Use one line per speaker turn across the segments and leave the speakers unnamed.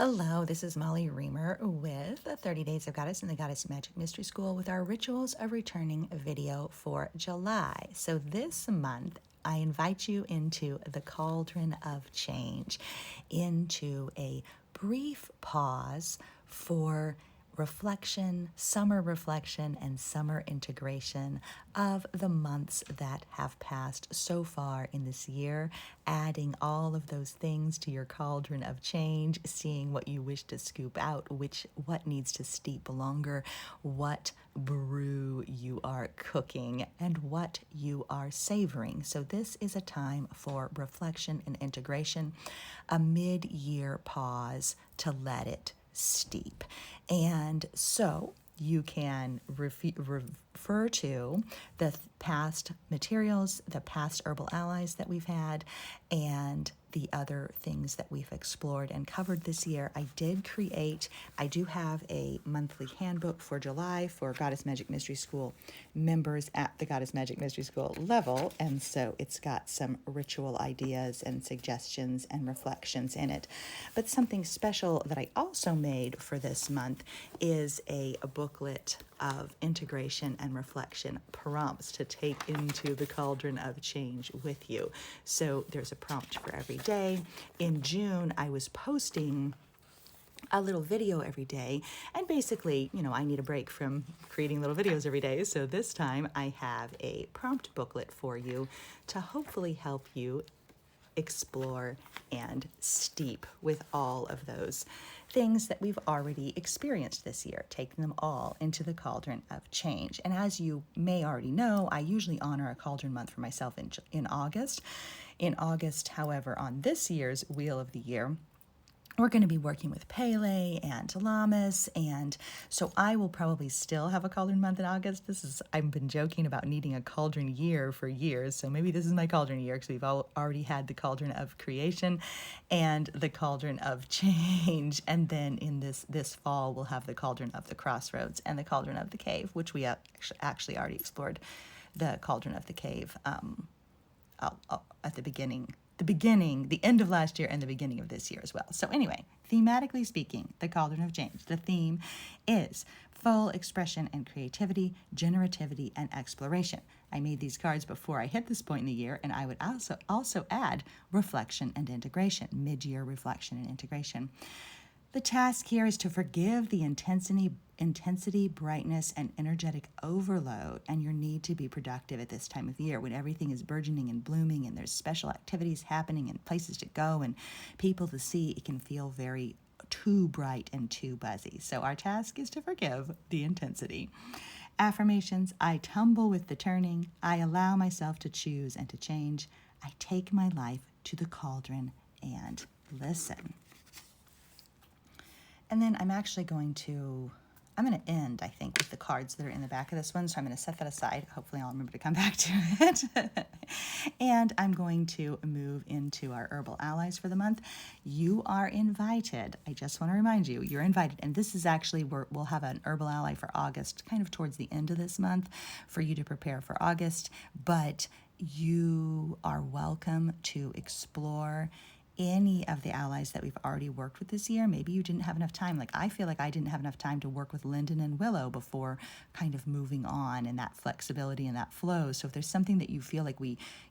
Hello, this is Molly Reamer with 30 Days of Goddess and the Goddess Magic Mystery School with our Rituals of Returning video for July. So this month, I invite you into the Cauldron of Change, into a brief pause for reflection, and summer integration of the months that have passed so far in this year, adding all of those things to your cauldron of change, seeing what you wish to scoop out, what needs to steep longer, what brew you are cooking, and what you are savoring. So this is a time for reflection and integration, a mid-year pause to let it steep. And so you can refer to the past materials, the past herbal allies that we've had, and the other things that we've explored and covered this year. I do have a monthly handbook for July for Goddess Magic Mystery School members at the Goddess Magic Mystery School level, and so it's got some ritual ideas and suggestions and reflections in it. But something special that I also made for this month is a booklet of integration and reflection prompts to take into the Cauldron of Change with you. So there's a prompt for every day. In June, I was posting a little video every day, and basically, I need a break from creating little videos every day. So this time I have a prompt booklet for you to hopefully help you explore and steep with all of those things that we've already experienced this year, taking them all into the Cauldron of Change. And as you may already know, I usually honor a cauldron month for myself in August. In August, however, on this year's Wheel of the Year, we're going to be working with Pele and Lamas, and so I will probably still have a cauldron month in August. I've been joking about needing a cauldron year for years, so maybe this is my cauldron year because we've already had the Cauldron of Creation and the Cauldron of Change, and then in this fall we'll have the Cauldron of the Crossroads and the Cauldron of the Cave, which we actually already explored the Cauldron of the Cave at the end of last year and the beginning of this year as well. So anyway, thematically speaking, the Cauldron of Change, the theme is full expression and creativity, generativity, and exploration. I made these cards before I hit this point in the year, and I would also add reflection and integration, mid-year reflection and integration. The task here is to forgive the intensity, brightness, and energetic overload and your need to be productive at this time of year when everything is burgeoning and blooming and there's special activities happening and places to go and people to see. It can feel very too bright and too buzzy. So our task is to forgive the intensity. Affirmations: I tumble with the turning. I allow myself to choose and to change. I take my life to the cauldron and listen. And then I'm going to end, I think, with the cards that are in the back of this one. So I'm going to set that aside. Hopefully I'll remember to come back to it. And I'm going to move into our herbal allies for the month. You are invited. I just want to remind you, you're invited. And this is actually where we'll have an herbal ally for August, kind of towards the end of this month for you to prepare for August. But you are welcome to explore any of the allies that we've already worked with this year. Maybe you didn't have enough time. Like I feel like I didn't have enough time to work with Linden and Willow before kind of moving on and that flexibility and that flow. So if there's something that you feel like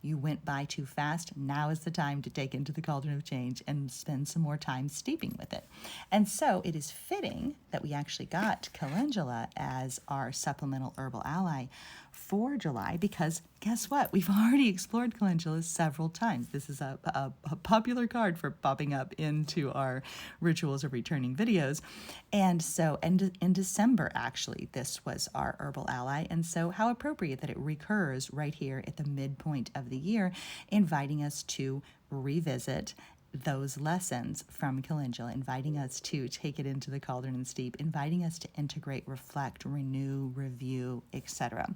you went by too fast, now is the time to take into the Cauldron of Change and spend some more time steeping with it. And so it is fitting that we actually got Calendula as our supplemental herbal ally for July, because guess what? We've already explored Calendula several times. This is a popular card for popping up into our Rituals of Returning videos. And so in December, actually, this was our herbal ally. And so how appropriate that it recurs right here at the midpoint of the year, inviting us to revisit those lessons from Calendula, inviting us to take it into the cauldron and steep, inviting us to integrate, reflect, renew, review, etc.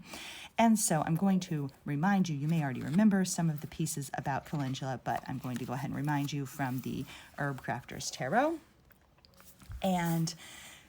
And so I'm going to remind you, you may already remember some of the pieces about Calendula, but I'm going to go ahead and remind you from the Herb Crafter's Tarot. And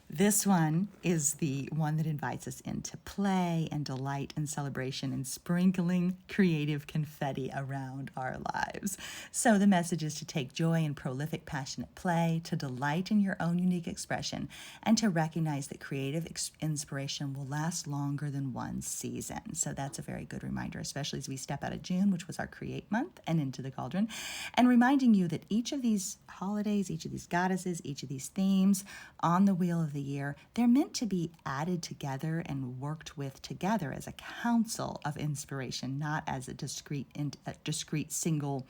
This one is the one that invites us into play and delight and celebration and sprinkling creative confetti around our lives. So the message is to take joy in prolific, passionate play, to delight in your own unique expression, and to recognize that creative inspiration will last longer than one season. So that's a very good reminder, especially as we step out of June, which was our Create Month, and into the Cauldron, and reminding you that each of these holidays, each of these goddesses, each of these themes on the wheel of the year, they're meant to be added together and worked with together as a council of inspiration, not as a discrete single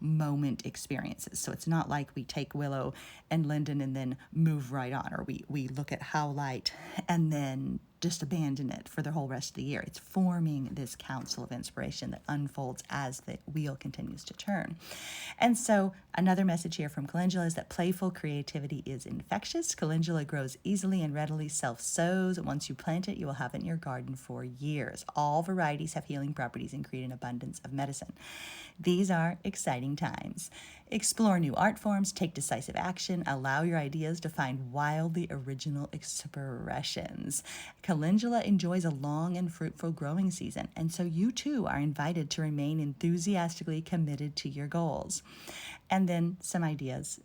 moment experiences. So it's not like we take Willow and Linden and then move right on, or we look at How Light and then just abandon it for the whole rest of the year. It's forming this council of inspiration that unfolds as the wheel continues to turn. And so another message here from Calendula is that playful creativity is infectious. Calendula grows easily and readily self-sows. Once you plant it, you will have it in your garden for years. All varieties have healing properties and create an abundance of medicine. These are exciting times. Explore new art forms, take decisive action, allow your ideas to find wildly original expressions. Calendula enjoys a long and fruitful growing season, and so you too are invited to remain enthusiastically committed to your goals. And then some ideas.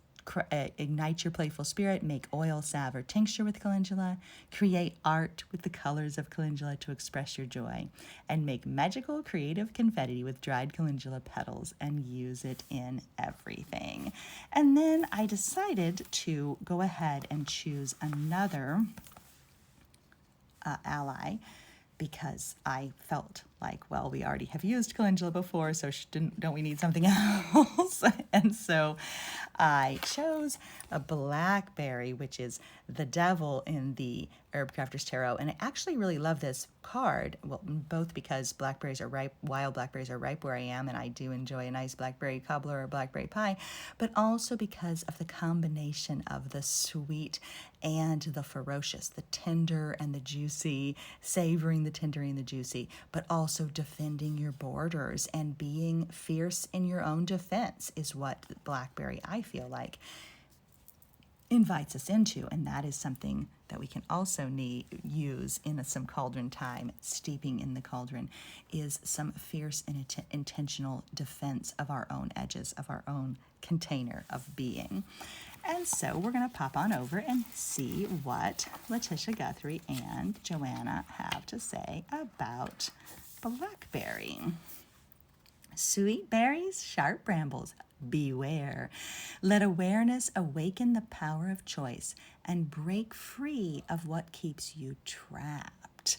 Ignite your playful spirit, make oil, salve, or tincture with calendula, create art with the colors of calendula to express your joy, and make magical creative confetti with dried calendula petals and use it in everything. And then I decided to go ahead and choose another ally, because I felt like, well, we already have used calendula before, so don't we need something else? And so I chose a Blackberry, which is the devil in the Herb Crafter's Tarot. And I actually really love this card, well, both because blackberries are ripe, wild blackberries are ripe where I am, and I do enjoy a nice blackberry cobbler or blackberry pie, but also because of the combination of the sweet and the ferocious, the tender and the juicy, savoring the tender and the juicy, but also defending your borders and being fierce in your own defense is what blackberry, I feel like, invites us into. And that is something that we can also use in some cauldron time. Steeping in the cauldron is some fierce and intentional defense of our own edges, of our own container of being. And so we're going to pop on over and see what Letitia Guthrie and Joanna have to say about blackberry. Sweet berries, sharp brambles, beware. Let awareness awaken the power of choice and break free of what keeps you trapped.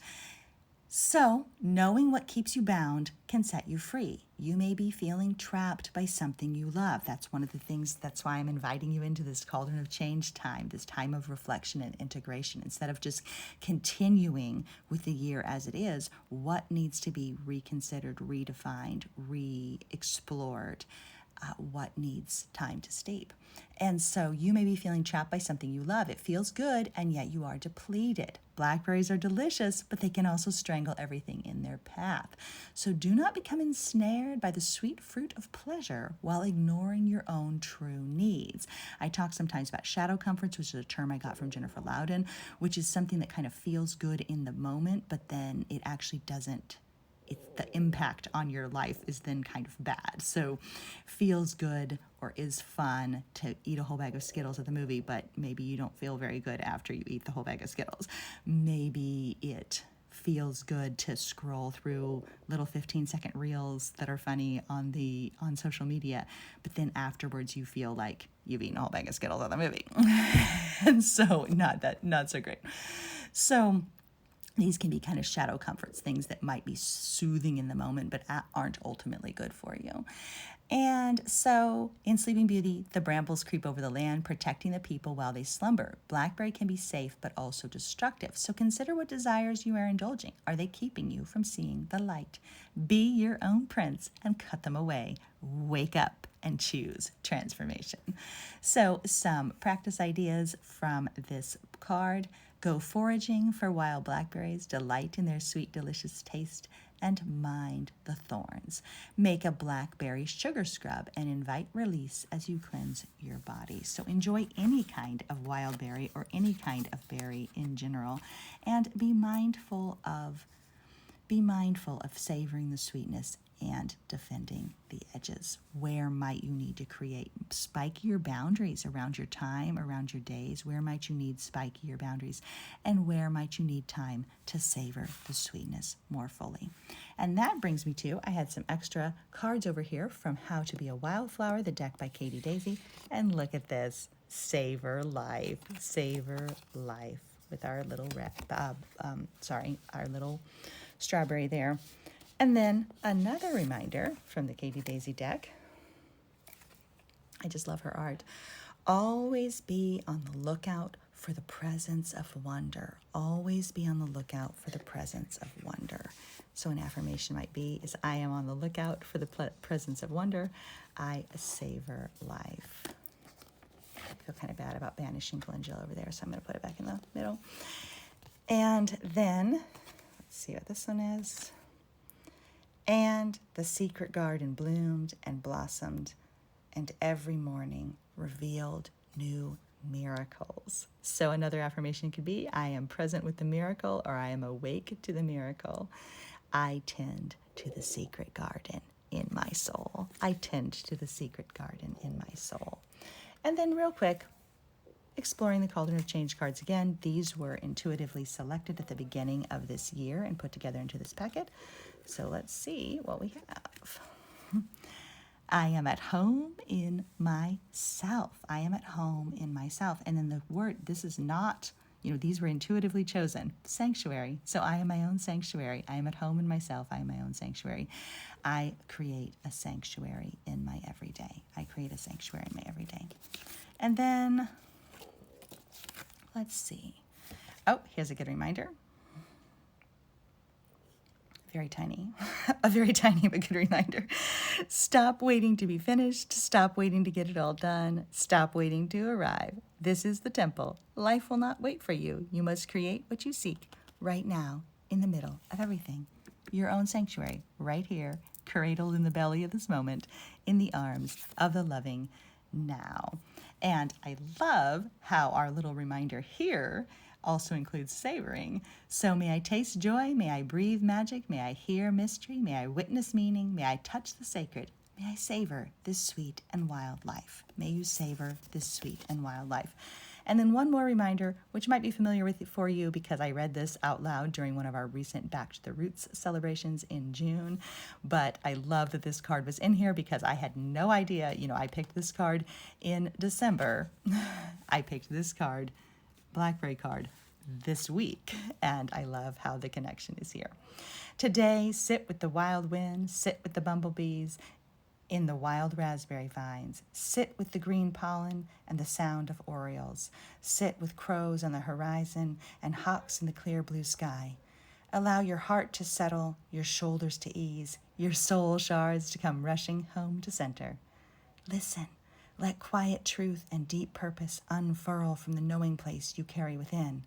So, knowing what keeps you bound can set you free. You may be feeling trapped by something you love. That's one of the things, that's why I'm inviting you into this Cauldron of Change time, this time of reflection and integration. Instead of just continuing with the year as it is, what needs to be reconsidered, redefined, re-explored? What needs time to steep. And so you may be feeling trapped by something you love. It feels good, and yet you are depleted. Blackberries are delicious, but they can also strangle everything in their path. So do not become ensnared by the sweet fruit of pleasure while ignoring your own true needs. I talk sometimes about shadow comforts, which is a term I got from Jennifer Loudon, which is something that kind of feels good in the moment, but then it actually doesn't. The impact on your life is then kind of bad. So feels good or is fun to eat a whole bag of Skittles at the movie, but maybe you don't feel very good after you eat the whole bag of Skittles. Maybe it feels good to scroll through little 15-second reels that are funny on social media, but then afterwards you feel like you've eaten a whole bag of Skittles at the movie. And so not so great. So these can be kind of shadow comforts, things that might be soothing in the moment, but aren't ultimately good for you. And so in Sleeping Beauty, the brambles creep over the land, protecting the people while they slumber. Blackberry can be safe, but also destructive. So consider what desires you are indulging. Are they keeping you from seeing the light? Be your own prince and cut them away. Wake up and choose transformation. So some practice ideas from this card. Go foraging for wild blackberries, delight in their sweet, delicious taste, and mind the thorns. Make a blackberry sugar scrub and invite release as you cleanse your body. So enjoy any kind of wild berry or any kind of berry in general, and be mindful of savoring the sweetness and defending the edges. Where might you need to create spikier boundaries around your time, around your days? Where might you need spikier boundaries? And where might you need time to savor the sweetness more fully? And that brings me to, I had some extra cards over here from How to Be a Wildflower, the deck by Katie Daisy. And look at this, savor life, with our little our little strawberry there. And then another reminder from the Katie Daisy deck. I just love her art. Always be on the lookout for the presence of wonder. Always be on the lookout for the presence of wonder. So an affirmation might be, is I am on the lookout for the presence of wonder. I savor life. I feel kind of bad about banishing calendula over there, so I'm going to put it back in the middle. And then, let's see what this one is. And the secret garden bloomed and blossomed, and every morning revealed new miracles. So another affirmation could be, I am present with the miracle, or I am awake to the miracle. I tend to the secret garden in my soul. I tend to the secret garden in my soul. And then real quick, exploring the Cauldron of Change cards again. These were intuitively selected at the beginning of this year and put together into this packet. So let's see what we have. I am at home in myself. I am at home in myself. And then the word, this is not, these were intuitively chosen. Sanctuary. So I am my own sanctuary. I am at home in myself. I am my own sanctuary. I create a sanctuary in my everyday. I create a sanctuary in my everyday. And then, let's see. Oh, here's a good reminder. Very tiny, a very tiny but good reminder. Stop waiting to be finished. Stop waiting to get it all done. Stop waiting to arrive. This is the temple. Life will not wait for you. You must create what you seek right now in the middle of everything. Your own sanctuary right here, cradled in the belly of this moment, in the arms of the loving now. And I love how our little reminder here also includes savoring. So may I taste joy, may I breathe magic, may I hear mystery, may I witness meaning, may I touch the sacred, may I savor this sweet and wild life. May you savor this sweet and wild life. And then one more reminder, which might be familiar for you because I read this out loud during one of our recent Back to the Roots celebrations in June. But I love that this card was in here because I had no idea. I picked this card in December. I picked this card, Blackberry card, this week, and I love how the connection is here. Today, sit with the wild wind, sit with the bumblebees in the wild raspberry vines, sit with the green pollen and the sound of orioles, sit with crows on the horizon and hawks in the clear blue sky. Allow your heart to settle, your shoulders to ease, your soul shards to come rushing home to center. Listen. Let quiet truth and deep purpose unfurl from the knowing place you carry within,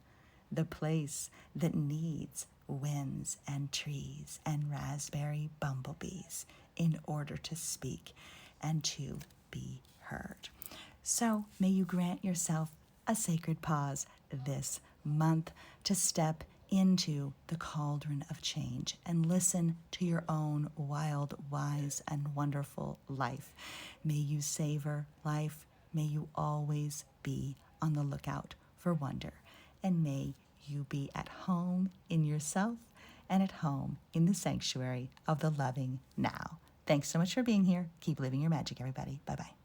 the place that needs winds and trees and raspberry bumblebees in order to speak and to be heard. So may you grant yourself a sacred pause this month to step into the cauldron of change and listen to your own wild, wise, and wonderful life. May you savor life. May you always be on the lookout for wonder. And may you be at home in yourself and at home in the sanctuary of the loving now. Thanks so much for being here. Keep living your magic, everybody. Bye-bye.